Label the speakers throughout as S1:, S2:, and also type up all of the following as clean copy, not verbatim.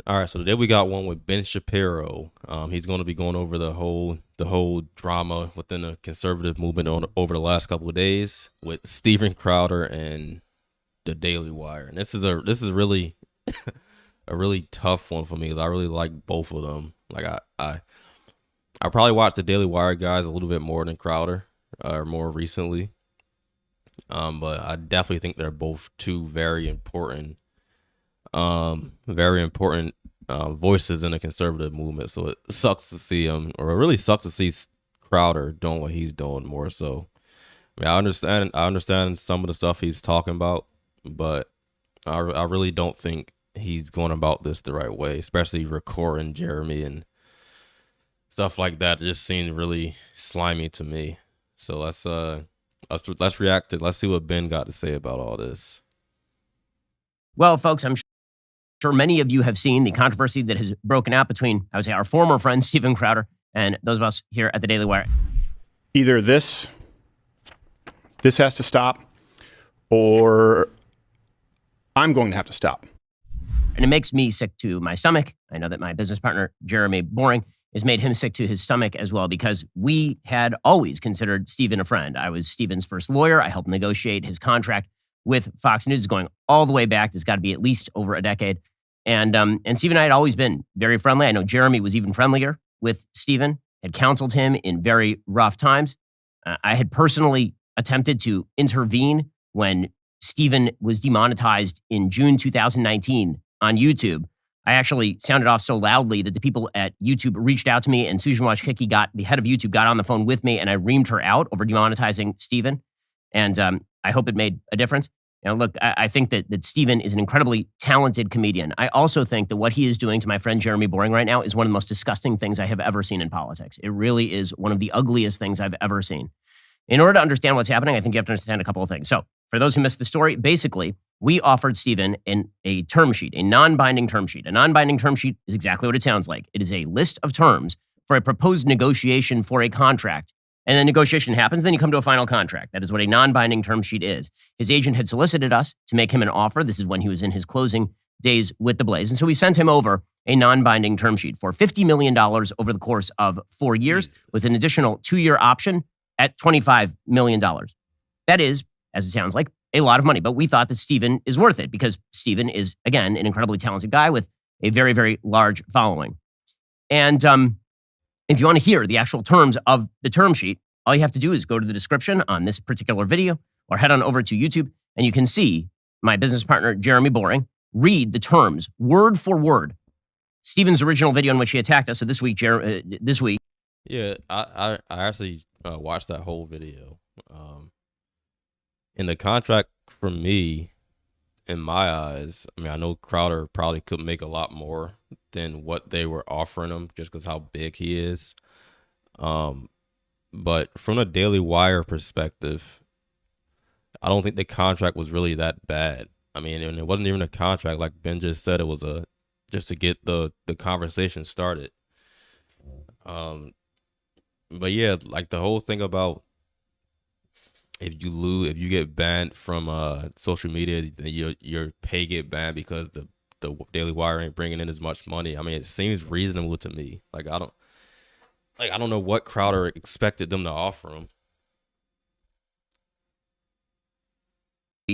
S1: All right, so today we got one with Ben Shapiro. He's going to be going over the whole drama within the conservative movement over the last couple of days with Steven Crowder and the Daily Wire. And this is really a really tough one for me because I really like both of them. Like I probably watched the Daily Wire guys a little bit more than Crowder, more recently. But I definitely think they're both two very important voices in the conservative movement. So it sucks to see him, or it really sucks to see Crowder doing what he's doing more. So I mean, I understand some of the stuff he's talking about, but I really don't think he's going about this the right way, especially recording Jeremy and stuff like that. It just seems really slimy to me. So let's react to let's see what Ben got to say about all this.
S2: Well, folks, I'm sure many of you have seen the controversy that has broken out between, I would say, our former friend Steven Crowder and those of us here at the Daily Wire.
S3: Either this has to stop, or I'm going to have to stop.
S2: And it makes me sick to my stomach. I know that my business partner, Jeremy Boring, has made him sick to his stomach as well, because we had always considered Steven a friend. I was Steven's first lawyer. I helped negotiate his contract with Fox News, going all the way back. It's got to be at least over a decade. And Steven and I had always been very friendly. I know Jeremy was even friendlier with Steven, had counseled him in very rough times. I had personally attempted to intervene when Steven was demonetized in June 2019 on YouTube. I actually sounded off so loudly that the people at YouTube reached out to me, and Susan Wojcicki, the head of YouTube, got on the phone with me, and I reamed her out over demonetizing Steven. And I hope it made a difference. You know, look, I think that Steven is an incredibly talented comedian. I also think that what he is doing to my friend Jeremy Boring right now is one of the most disgusting things I have ever seen in politics. It really is one of the ugliest things I've ever seen. In order to understand what's happening, I think you have to understand a couple of things. So for those who missed the story, basically, we offered Steven a term sheet, a non-binding term sheet. A non-binding term sheet is exactly what it sounds like. It is a list of terms for a proposed negotiation for a contract. And then negotiation happens, then you come to a final contract. That is what a non-binding term sheet is. His agent had solicited us to make him an offer. This is when he was in his closing days with the Blaze. And so we sent him over a non-binding term sheet for $50 million over the course of 4 years, with an additional 2-year option at $25 million. That is, as it sounds like, a lot of money. But we thought that Steven is worth it, because Steven is, again, an incredibly talented guy with a very, very large following. And if you want to hear the actual terms of the term sheet, all you have to do is go to the description on this particular video, or head on over to YouTube, and you can see my business partner, Jeremy Boring, read the terms word for word. Steven's original video in which he attacked us. So this week,
S1: Yeah, I actually watched that whole video. In the contract, for me, in my eyes, I mean, I know Crowder probably could make a lot more than what they were offering him, just because how big he is. But from a Daily Wire perspective, I don't think the contract was really that bad. I mean, and it wasn't even a contract, like Ben just said. It was just to get the conversation started. But yeah, like the whole thing about if you get banned from social media, then your pay get banned because the Daily Wire ain't bringing in as much money. I mean, it seems reasonable to me. I don't know what Crowder expected them to offer him.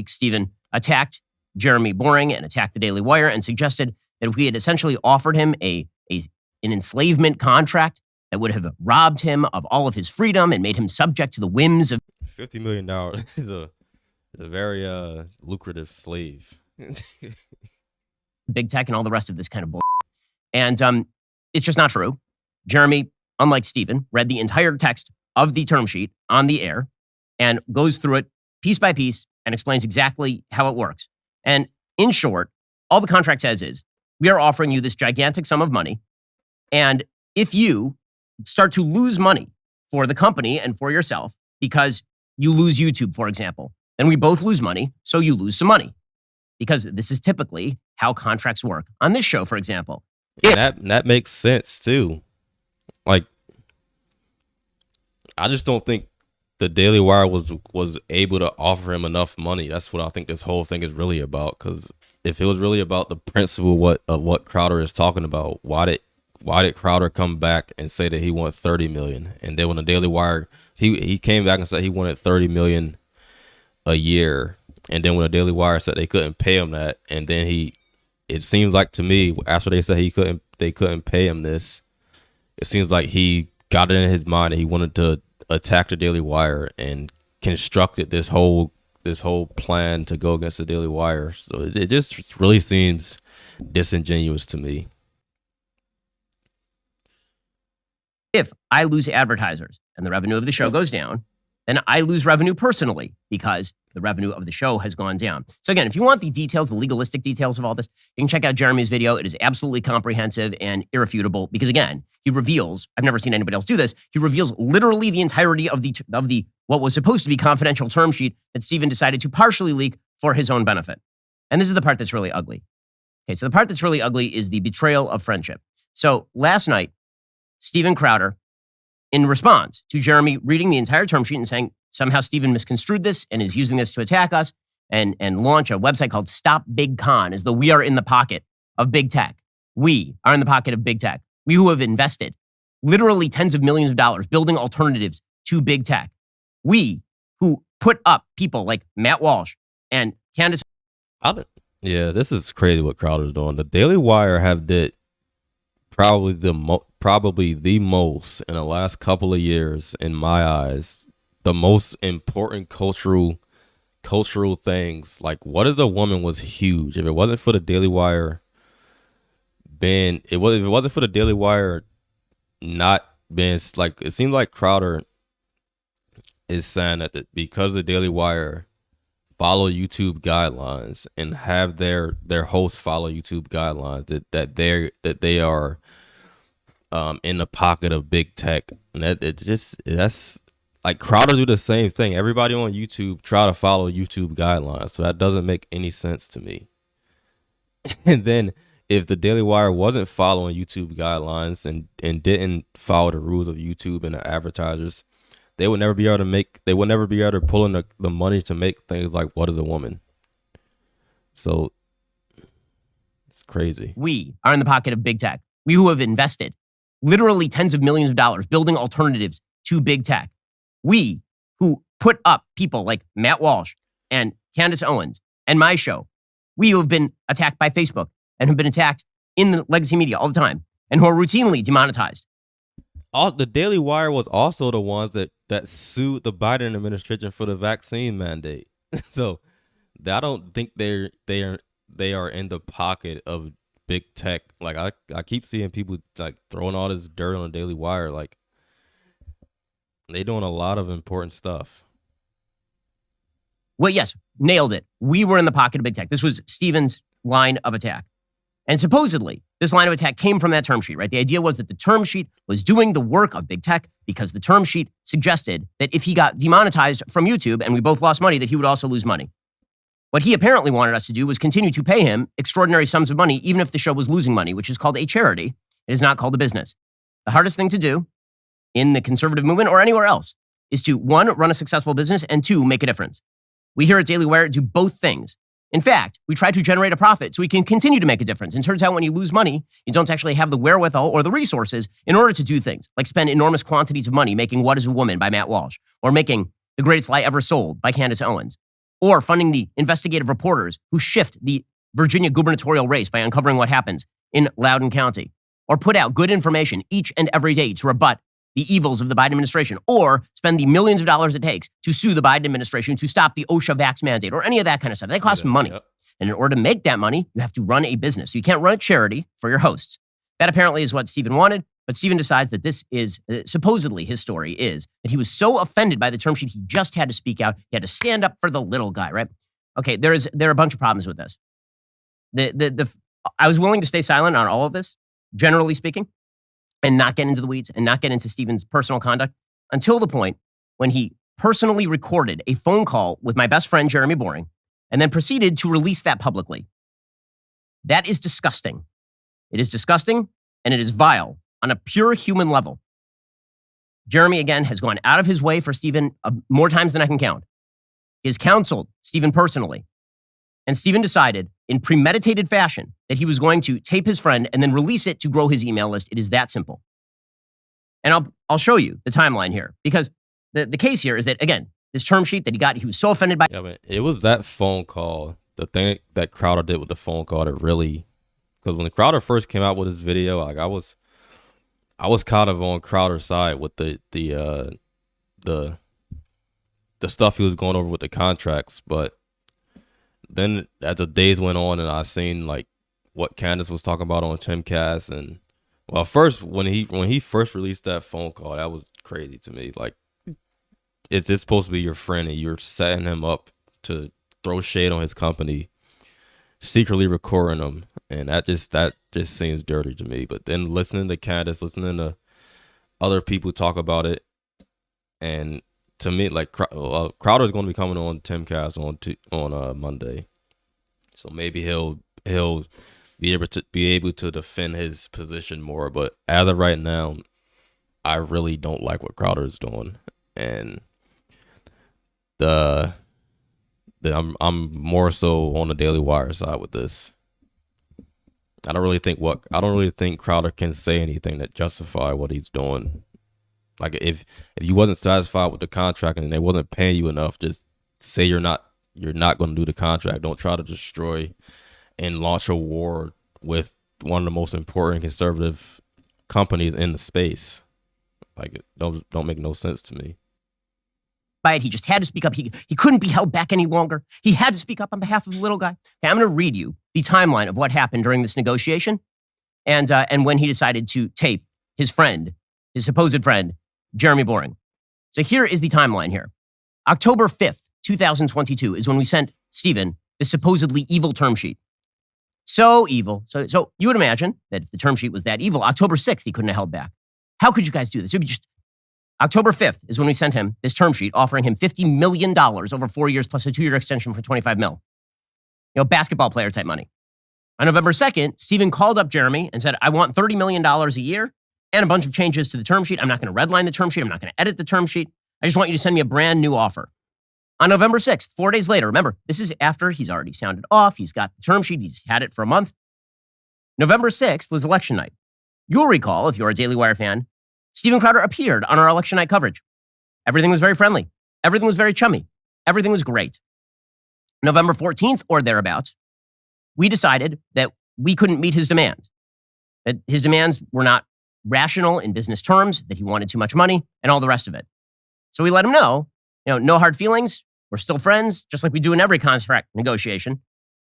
S2: Steven attacked Jeremy Boring and attacked the Daily Wire, and suggested that if we had essentially offered him an enslavement contract that would have robbed him of all of his freedom and made him subject to the whims of
S1: $50 million is a very lucrative slave.
S2: big tech and all the rest of this kind of bull. And it's just not true. Jeremy, unlike Steven, read the entire text of the term sheet on the air and goes through it piece by piece and explains exactly how it works. And in short, all the contract says is, we are offering you this gigantic sum of money, and if you start to lose money for the company and for yourself, because you lose YouTube, for example, then we both lose money, so you lose some money. Because this is typically how contracts work. On this show, for example.
S1: That makes sense too. Like, I just don't think the Daily Wire was able to offer him enough money. That's what I think this whole thing is really about. Because if it was really about the principle what Crowder is talking about, why did Crowder come back and say that he wanted 30 million? And then when the Daily Wire, he came back and said he wanted 30 million a year. And then when the Daily Wire said they couldn't pay him that, and then it seems like to me after they said they couldn't pay him this, it seems like he got it in his mind that he wanted to attack the Daily Wire and constructed this whole plan to go against the Daily Wire. So it just really seems disingenuous to me.
S2: If I lose advertisers and the revenue of the show goes down, then I lose revenue personally because the revenue of the show has gone down. So again, if you want the details, the legalistic details of all this, you can check out Jeremy's video. It is absolutely comprehensive and irrefutable because again, he reveals, I've never seen anybody else do this, he reveals literally the entirety of the what was supposed to be confidential term sheet that Stephen decided to partially leak for his own benefit. And this is the part that's really ugly. Okay, so the part that's really ugly is the betrayal of friendship. So last night, Steven Crowder, in response to Jeremy reading the entire term sheet and saying somehow Stephen misconstrued this and is using this to attack us and launch a website called Stop Big Con, as though we are in the pocket of big tech. We are in the pocket of big tech. We who have invested literally tens of millions of dollars building alternatives to big tech. We who put up people like Matt Walsh and Candace.
S1: Yeah, this is crazy what Crowder's doing. The Daily Wire have did probably the most in the last couple of years, in my eyes, the most important cultural things. Like, What Is a Woman was huge. If it wasn't for the Daily Wire if it wasn't for the Daily Wire not being, like, it seems like Crowder is saying that because the Daily Wire follow YouTube guidelines and have their hosts follow YouTube guidelines, that they are in the pocket of big tech. And that's like Crowder do the same thing. Everybody on YouTube try to follow YouTube guidelines, so that doesn't make any sense to me. And then if the Daily Wire wasn't following YouTube guidelines and didn't follow the rules of YouTube and the advertisers, they would never be able to pull in the money to make things like What Is a Woman. So it's crazy.
S2: We are in the pocket of big tech. We who have invested literally tens of millions of dollars building alternatives to big tech. We who put up people like Matt Walsh and Candace Owens and my show. We who have been attacked by Facebook and have been attacked in the legacy media all the time and who are routinely demonetized.
S1: The Daily Wire was also the ones that sued the Biden administration for the vaccine mandate. So I don't think they are in the pocket of big tech. Like I keep seeing people like throwing all this dirt on the Daily Wire. Like, they doing a lot of important stuff.
S2: Well, yes, nailed it. We were in the pocket of big tech. This was Stephen's line of attack. And supposedly, this line of attack came from that term sheet, right? The idea was that the term sheet was doing the work of big tech because the term sheet suggested that if he got demonetized from YouTube and we both lost money, that he would also lose money. What he apparently wanted us to do was continue to pay him extraordinary sums of money, even if the show was losing money, which is called a charity. It is not called a business. The hardest thing to do in the conservative movement or anywhere else is to, one, run a successful business, and two, make a difference. We here at Daily Wire do both things. In fact, we try to generate a profit so we can continue to make a difference. And it turns out when you lose money, you don't actually have the wherewithal or the resources in order to do things like spend enormous quantities of money making What Is a Woman by Matt Walsh, or making The Greatest Lie Ever Sold by Candace Owens, or funding the investigative reporters who shift the Virginia gubernatorial race by uncovering what happens in Loudoun County, or put out good information each and every day to rebut the evils of the Biden administration, or spend the millions of dollars it takes to sue the Biden administration to stop the OSHA vax mandate, or any of that kind of stuff. That costs money. Yep. And in order to make that money, you have to run a business. So you can't run a charity for your hosts. That apparently is what Stephen wanted, but Stephen decides that this is, supposedly his story is, that he was so offended by the term sheet, he just had to speak out. He had to stand up for the little guy, right? Okay, there are a bunch of problems with this. I was willing to stay silent on all of this, generally speaking, and not get into the weeds and not get into Stephen's personal conduct until the point when he personally recorded a phone call with my best friend, Jeremy Boring, and then proceeded to release that publicly. That is disgusting. It is disgusting, and it is vile on a pure human level. Jeremy, again, has gone out of his way for Stephen more times than I can count. He has counseled Stephen personally. And Stephen decided in premeditated fashion that he was going to tape his friend and then release it to grow his email list. It is that simple. And I'll show you the timeline here, because the case here is that, again, this term sheet that he got, he was so offended by.
S1: Yeah, man, it was that phone call, the thing that Crowder did with the phone call that really, because when Crowder first came out with his video, like I was kind of on Crowder's side with the stuff he was going over with the contracts, but then as the days went on and I seen like what Candace was talking about on Timcast, and well, first when he first released that phone call, that was crazy to me. Like it's supposed to be your friend and you're setting him up to throw shade on his company, secretly recording him, and that just seems dirty to me. But then listening to Candace, listening to other people talk about it, and to me, like Crowder's going to be coming on Timcast on Monday, so maybe he'll be able to defend his position more. But as of right now, I really don't like what Crowder is doing, and I'm more so on the Daily Wire side with this. I don't really think Crowder can say anything that justify what he's doing. Like if you wasn't satisfied with the contract and they wasn't paying you enough, just say you're not going to do the contract. Don't try to destroy and launch a war with one of the most important conservative companies in the space. Like it don't make no sense to me.
S2: By it, he just had to speak up. He couldn't be held back any longer. He had to speak up on behalf of the little guy. Okay, I'm going to read you the timeline of what happened during this negotiation, and when he decided to tape his supposed friend, Jeremy Boring. So here is the timeline here. October 5th, 2022 is when we sent Stephen the supposedly evil term sheet. So evil. So you would imagine that if the term sheet was that evil, October 6th, he couldn't have held back. How could you guys do this? It would be just October 5th is when we sent him this term sheet offering him $50 million over 4 years plus a 2-year extension for $25 million. Basketball player type money. On November 2nd, Stephen called up Jeremy and said, I want $30 million a year and a bunch of changes to the term sheet. I'm not going to redline the term sheet. I'm not going to edit the term sheet. I just want you to send me a brand new offer. On November 6th, 4 days later, remember, this is after he's already sounded off. He's got the term sheet. He's had it for a month. November 6th was election night. You'll recall, if you're a Daily Wire fan, Stephen Crowder appeared on our election night coverage. Everything was very friendly. Everything was very chummy. Everything was great. November 14th or thereabouts, we decided that we couldn't meet his demands, that his demands were not rational in business terms, that he wanted too much money, and all the rest of it. So we let him know, no hard feelings. We're still friends, just like we do in every contract negotiation.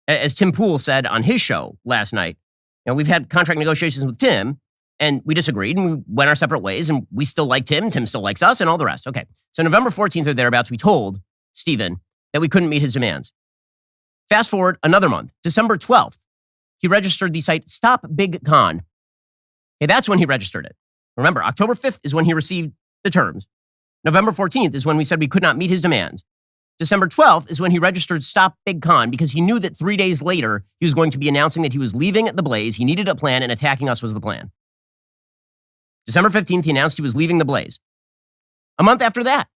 S2: As Tim Pool said on his show last night, we've had contract negotiations with Tim, and we disagreed, and we went our separate ways, and we still liked him. Tim still likes us, and all the rest. Okay, so November 14th or thereabouts, we told Stephen that we couldn't meet his demands. Fast forward another month, December 12th, he registered the site Stop Big Con. Okay, that's when he registered it. Remember, October 5th is when he received the terms. November 14th is when we said we could not meet his demands. December 12th is when he registered Stop Big Con because he knew that 3 days later, he was going to be announcing that he was leaving the Blaze. He needed a plan, and attacking us was the plan. December 15th, he announced he was leaving the Blaze. A month after that,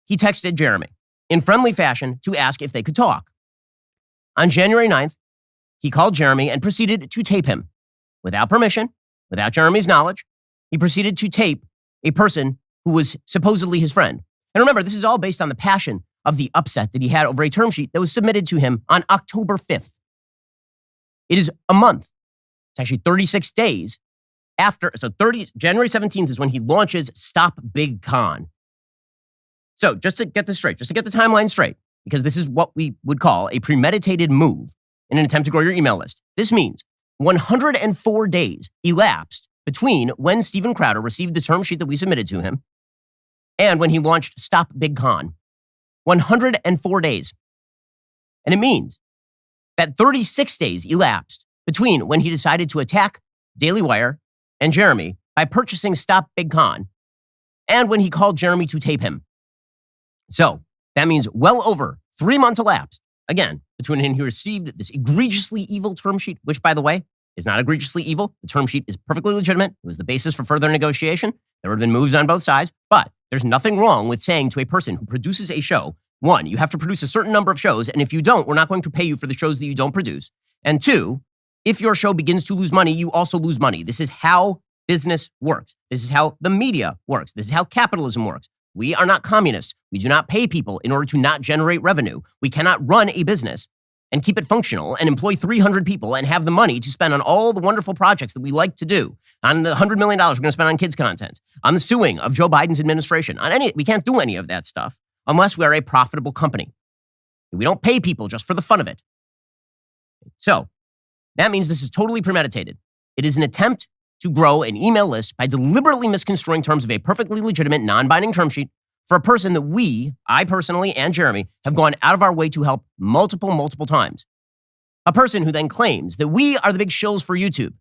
S2: he texted Jeremy in friendly fashion to ask if they could talk. On January 9th, he called Jeremy and proceeded to tape him. Without permission, without Jeremy's knowledge, he proceeded to tape a person who was supposedly his friend. And remember, this is all based on the passion of the upset that he had over a term sheet that was submitted to him on October 5th. It is a month. It's actually 36 days after. So January 17th is when he launches Stop Big Con. So just to get this straight, just to get the timeline straight, because this is what we would call a premeditated move in an attempt to grow your email list. This means 104 days elapsed between when Stephen Crowder received the term sheet that we submitted to him and when he launched Stop Big Con. 104 days. And it means that 36 days elapsed between when he decided to attack Daily Wire and Jeremy by purchasing Stop Big Con and when he called Jeremy to tape him. So that means well over 3 months elapsed, again, between when he received this egregiously evil term sheet, which, by the way, is not egregiously evil. The term sheet is perfectly legitimate. It was the basis for further negotiation. There would have been moves on both sides, but there's nothing wrong with saying to a person who produces a show, one, you have to produce a certain number of shows, and if you don't, we're not going to pay you for the shows that you don't produce. And two, if your show begins to lose money, you also lose money. This is how business works. This is how the media works. This is how capitalism works. We are not communists. We do not pay people in order to not generate revenue. We cannot run a business and keep it functional and employ 300 people and have the money to spend on all the wonderful projects that we like to do, on the $100 million we're going to spend on kids content, on the suing of Joe Biden's administration, we can't do any of that stuff unless we are a profitable company. We don't pay people just for the fun of it. So that means this is totally premeditated. It is an attempt to grow an email list by deliberately misconstruing terms of a perfectly legitimate non-binding term sheet for a person that I personally and Jeremy, have gone out of our way to help multiple times. A person who then claims that we are the big shills for YouTube,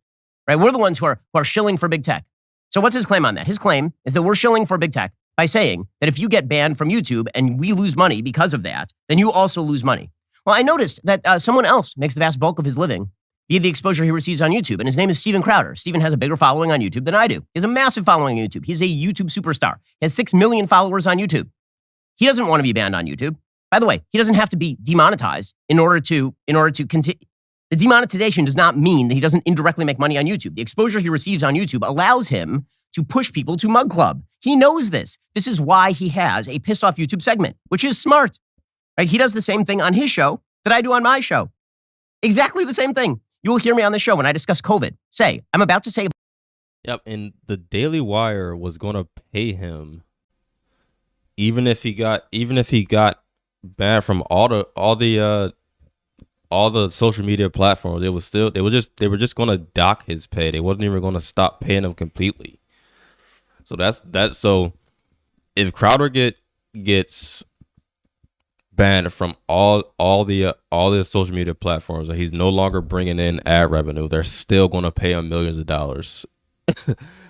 S2: right? We're the ones who are shilling for big tech. So what's his claim on that? His claim is that we're shilling for big tech by saying that if you get banned from YouTube and we lose money because of that, then you also lose money. Well, I noticed that someone else makes the vast bulk of his living via the exposure he receives on YouTube, and his name is Steven Crowder. Steven has a bigger following on YouTube than I do. He has a massive following on YouTube. He's a YouTube superstar. He has 6 million followers on YouTube. He doesn't want to be banned on YouTube. By the way, he doesn't have to be demonetized in order to continue. The demonetization does not mean that he doesn't indirectly make money on YouTube. The exposure he receives on YouTube allows him to push people to Mug Club. He knows this. This is why he has a piss off YouTube segment, which is smart. Right? He does the same thing on his show that I do on my show. Exactly the same thing. You will hear me on the show when I discuss COVID. I'm about to say.
S1: Yep, and the Daily Wire was going to pay him, even if he got banned from all the social media platforms. They were just going to dock his pay. They wasn't even going to stop paying him completely. So that's so if Crowder gets banned from all the social media platforms and he's no longer bringing in ad revenue, they're still going to pay him millions of dollars.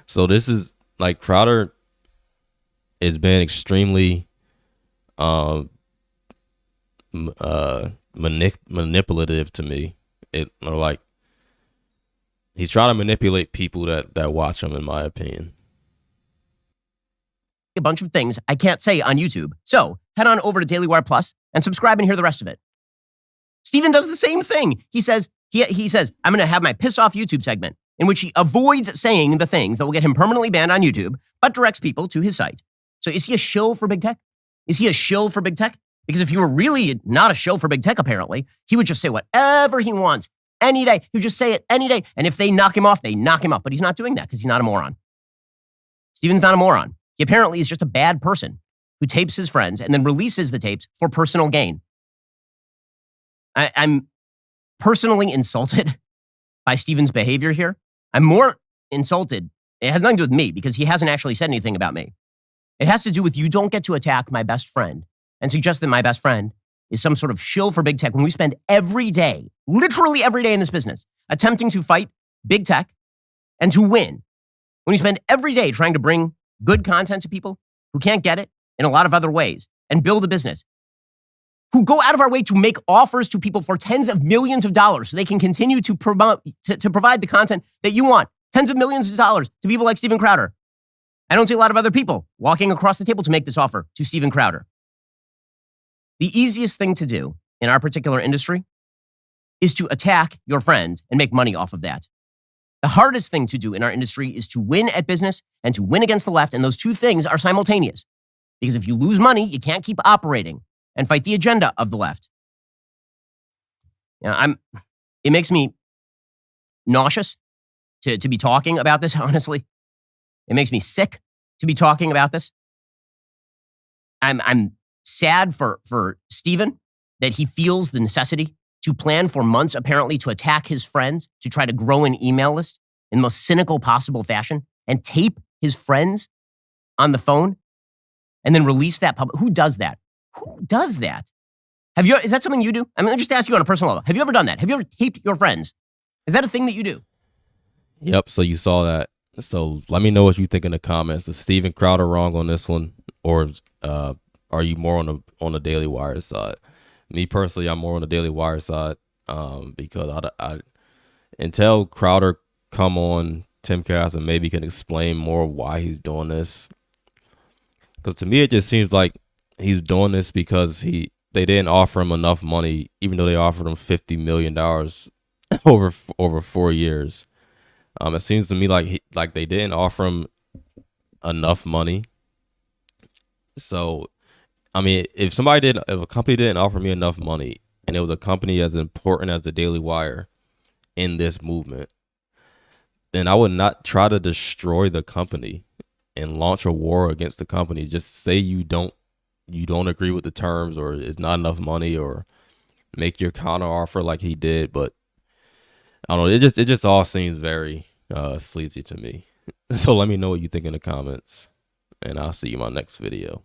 S1: So this is like Crowder has been extremely manipulative to me. He's trying to manipulate people that watch him, in my opinion.
S2: A bunch of things I can't say on YouTube. So head on over to Daily Wire Plus and subscribe and hear the rest of it. Steven does the same thing. He says, I'm going to have my piss off YouTube segment in which he avoids saying the things that will get him permanently banned on YouTube, but directs people to his site. So is he a shill for big tech? Is he a shill for big tech? Because if he were really not a shill for big tech, apparently, he would just say whatever he wants any day. He would just say it any day. And if they knock him off, they knock him off. But he's not doing that because he's not a moron. Steven's not a moron. He apparently is just a bad person who tapes his friends and then releases the tapes for personal gain. I'm personally insulted by Steven's behavior here. I'm more insulted. It has nothing to do with me because he hasn't actually said anything about me. It has to do with you don't get to attack my best friend and suggest that my best friend is some sort of shill for big tech when we spend every day, literally every day in this business, attempting to fight big tech and to win. When we spend every day trying to bring good content to people who can't get it in a lot of other ways and build a business, who go out of our way to make offers to people for tens of millions of dollars so they can continue to promote, to provide the content that you want. Tens of millions of dollars to people like Steven Crowder. I don't see a lot of other people walking across the table to make this offer to Steven Crowder. The easiest thing to do in our particular industry is to attack your friends and make money off of that. The hardest thing to do in our industry is to win at business and to win against the left, and those two things are simultaneous. Because if you lose money, you can't keep operating and fight the agenda of the left. It makes me nauseous to be talking about this, honestly. It makes me sick to be talking about this. I'm sad for Steven that he feels the necessity to plan for months, apparently, to attack his friends, to try to grow an email list in the most cynical possible fashion and tape his friends on the phone and then release that public. Who does that? Who does that? Is that something you do? I mean, let me just ask you on a personal level. Have you ever done that? Have you ever taped your friends? Is that a thing that you do?
S1: Yep. So you saw that. So let me know what you think in the comments. Is Steven Crowder wrong on this one, or are you more on the Daily Wire side? Me personally, I'm more on the Daily Wire side because I until Crowder come on Timcast and maybe can explain more why he's doing this. Because to me, it just seems like he's doing this because they didn't offer him enough money, even though they offered him $50 million over 4 years. It seems to me like they didn't offer him enough money. So, I mean, if a company didn't offer me enough money, and it was a company as important as the Daily Wire in this movement, then I would not try to destroy the company and launch a war against the company. Just say you don't agree with the terms, or it's not enough money, or make your counter offer like he did. But I don't know. It just all seems very sleazy to me. So let me know what you think in the comments, and I'll see you in my next video.